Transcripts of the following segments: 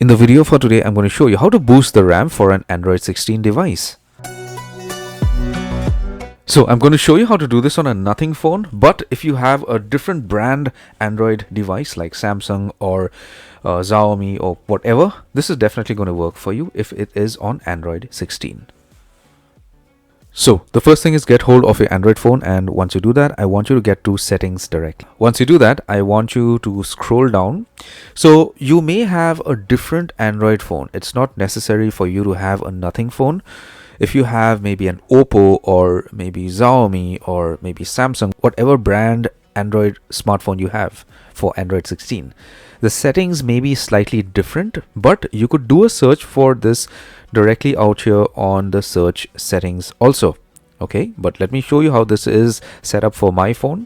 In the video for today, I'm going to show you how to boost the RAM for an Android 16 device. So I'm going to show you how to do this on a nothing phone, but if you have a different brand Android device like Samsung or Xiaomi or whatever, this is definitely going to work for you if it is on Android 16. So the first thing is get hold of your Android phone, and once you do that, I want you to get to settings directly. Once you do that, I want you to scroll down. So you may have a different Android phone. It's not necessary for you to have a nothing phone. If you have maybe an Oppo or maybe Xiaomi or maybe Samsung, whatever brand Android smartphone you have for Android 16, the settings may be slightly different, but you could do a search for this directly out here on the search settings also. Okay, but let me show you how this is set up for my phone.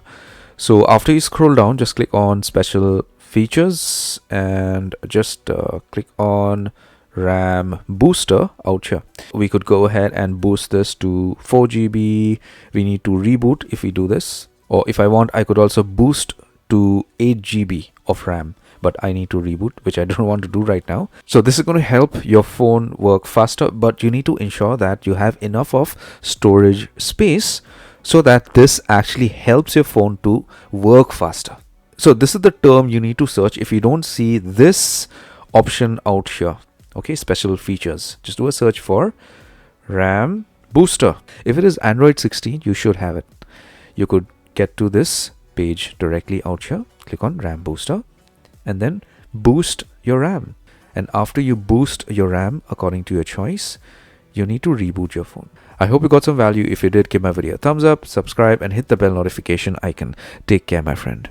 So after you scroll down, just click on special features and just click on RAM booster out here. We could go ahead and boost this to 4 GB. We need to reboot if we do this, or if I want, I could also boost to 8 GB of RAM, but I need to reboot, which I don't want to do right now. So this is going to help your phone work faster, but you need to ensure that you have enough of storage space so that this actually helps your phone to work faster. So this is the term you need to search if you don't see this option out here. Okay, special features. Just do a search for RAM booster. If it is Android 16, you should have it. You could get to this page directly out here. Click on RAM booster and then boost your RAM. And after you boost your RAM according to your choice, you need to reboot your phone. I hope you got some value. If you did, give my video a thumbs up, subscribe, and hit the bell notification icon. Take care, my friend.